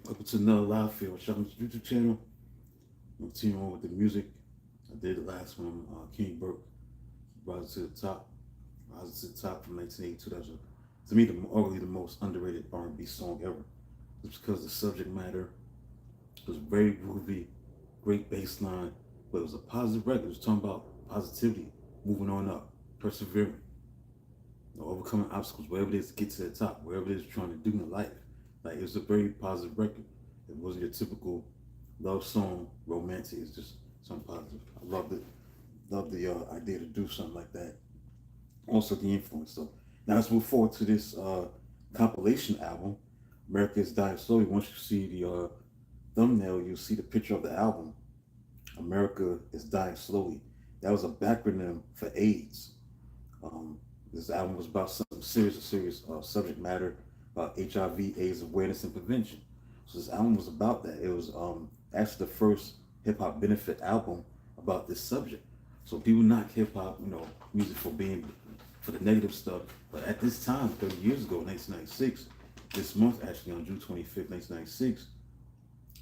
Welcome to another live field. Shout out to the YouTube channel. I'm continuing on with the music. I did the last one, King Burke, Rise to the Top. Rise to the Top from 1982. That's to me, arguably the most underrated R&B song ever. It's because the subject matter was very groovy, great bass line, but it was a positive record. It was talking about positivity, moving on up, persevering, overcoming obstacles, whatever it is to get to the top, whatever it is you're trying to do in life. Like it was a very positive record. It wasn't your typical love song, romantic. It's just something positive. I loved it. Love the idea to do something like that. Also the influence. So now let's move forward to this compilation album. America is Dying Slowly. Once you see the thumbnail, you'll see the picture of the album. America is Dying Slowly. That was a backronym for AIDS. Um, this album was about something serious, a serious subject matter about HIV, AIDS awareness and prevention. So this album was about that. It was actually the first hip hop benefit album about this subject. So people knock hip hop, music for being for the negative stuff. But at this time, 30 years ago, 1996, this month actually on June 25th, 1996,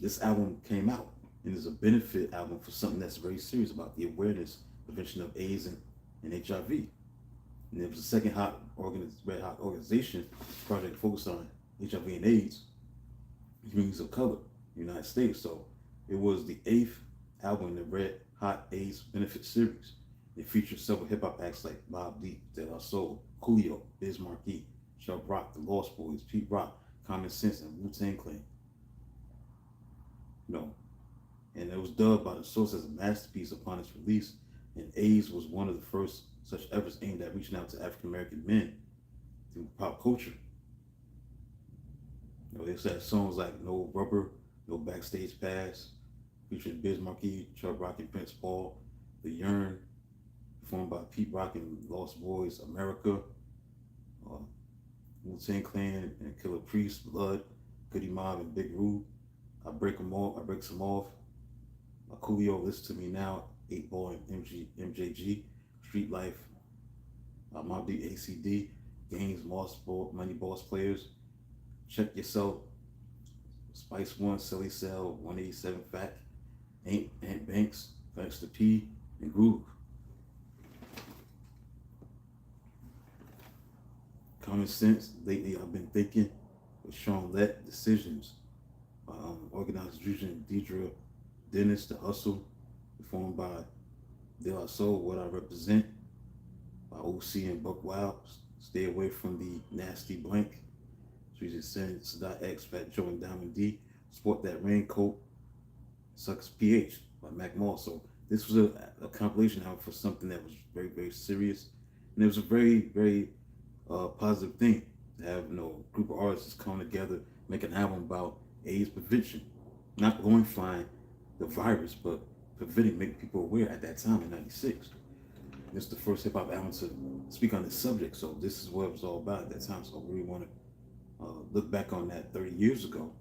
this album came out and is a benefit album for something that's very serious about the awareness, prevention of AIDS and HIV. And it was the second red hot organization project focused on HIV and AIDS, communities of color, in the United States. So it was the eighth album in the Red Hot AIDS benefit series. It featured several hip hop acts like Bob Deep, De La Soul, Coolio, Biz Markie, Chubb Rock, The Lost Boys, Pete Rock, Common Sense, and Wu-Tang Clan. You know, and it was dubbed by the source as a masterpiece upon its release. And AIDS was one of the first such efforts aimed at reaching out to African American men through pop culture. They said songs like No Rubber, No Backstage Pass, featuring Biz Markie, Chubb Rock, and Prince Paul, The Yearn, performed by Pete Rock and Lost Boys, America, uh, Wu-Tang Clan and Killer Priest, Blood, Goody Mob and Big Rube, I Break Some Off, Coolio, Listen to Me Now, 8 Ball and MJG, Street Life, Mob Deep ACD, Games, Money Boss Players, Check Yourself, Spice One, Silly Cell, 187 Fact, Ant Banks, Thanks to P, and Groove. Common Sense, Lately I've Been Thinking, with Sean Lett, Decisions, Organized Fusion, Deidre Dennis, The Hustle, performed by De La Soul, What I Represent, by OC and Buck Wild, Stay Away from the Nasty Blank, Street Sense, X, Fat Joe and Diamond D, Sport That Raincoat, Sucks PH by Mac Moss. So this was a compilation album for something that was very, very serious. And it was a very, very positive thing to have, a group of artists come together, make an album about AIDS prevention. Not glorifying the virus, but preventing, making people aware at that time in 96. This is the first hip hop album to speak on this subject. So this is what it was all about at that time. So I really want to look back on that 30 years ago.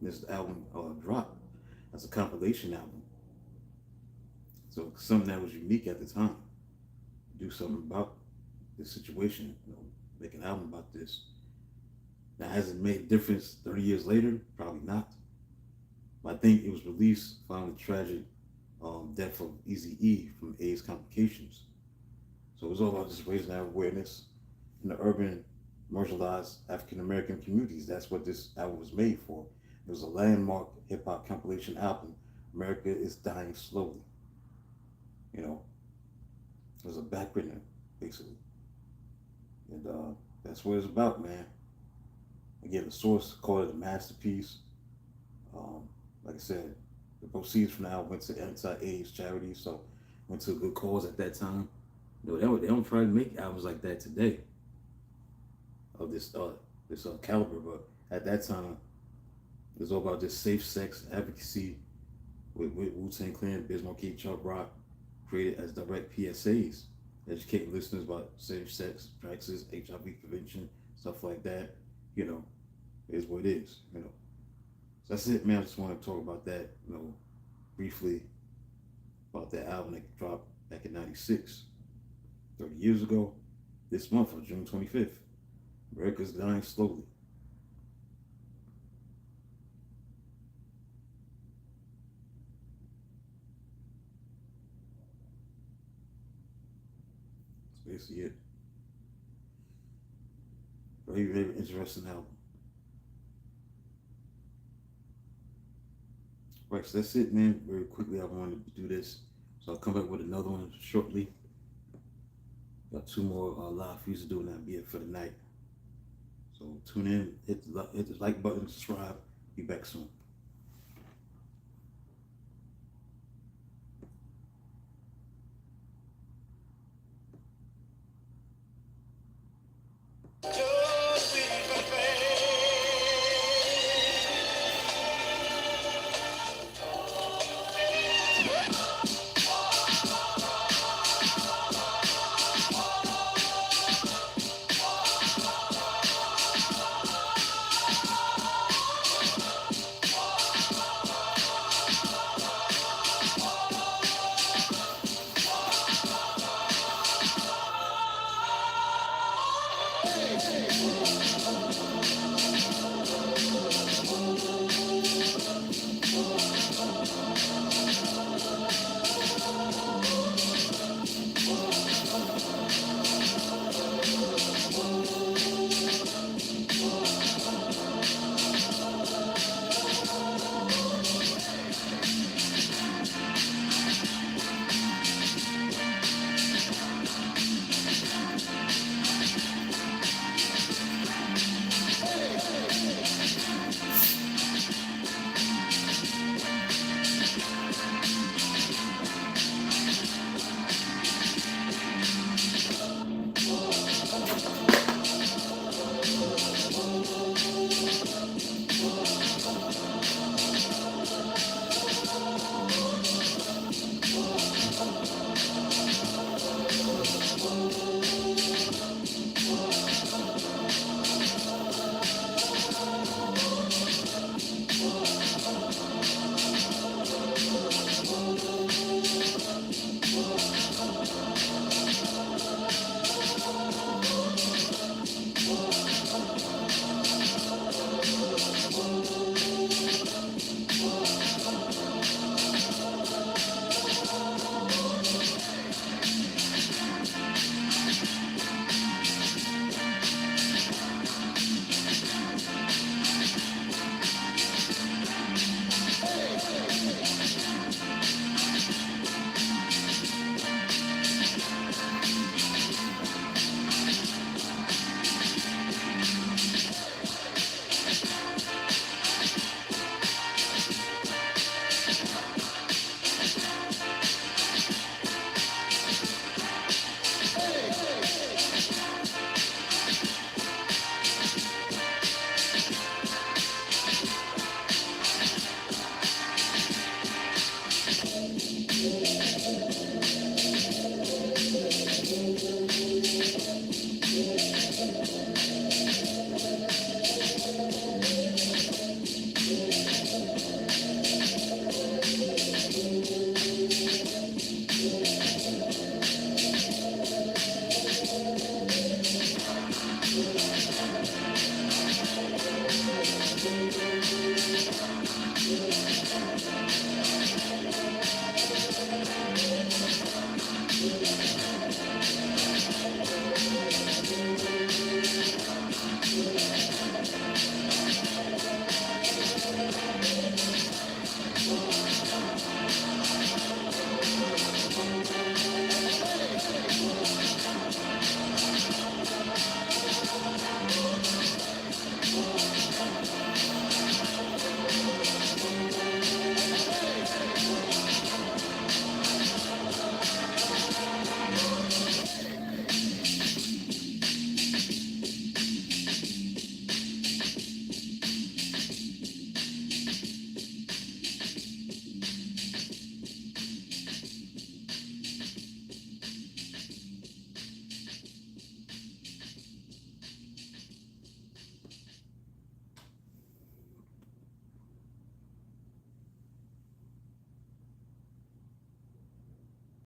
This album dropped as a compilation album. So something that was unique at the time. Do something about this situation, make an album about this. Now, has it made a difference 30 years later? Probably not. But I think it was released following the tragic death of Easy E from AIDS complications. So it was all about just raising that awareness in the urban, marginalized African American communities. That's what this album was made for. It was a landmark hip hop compilation album. America is Dying Slowly. It was a background, basically. And that's what it's about, man. Again, the source called it a masterpiece. Like I said, the proceeds from the album went to anti-AIDS charities, so went to a good cause at that time. They don't try to make albums like that today of this caliber, but at that time, it was all about just safe sex advocacy with Wu-Tang Clan, Biz Markie, Chubb Rock, created as direct PSAs, educating listeners about safe sex practices, HIV prevention, stuff like that. It is what it is. So that's it, man. I just want to talk about that, briefly about that album that dropped back in '96, 30 years ago, this month on June 25th. America's Dying Slowly. basically it. Very, very interesting album. Right, so that's it, man. Very quickly, I wanted to do this. So I'll come back with another one shortly. Got two more live for you to do, and that'll be it for the night. So tune in, hit the like button, subscribe. Be back soon. Just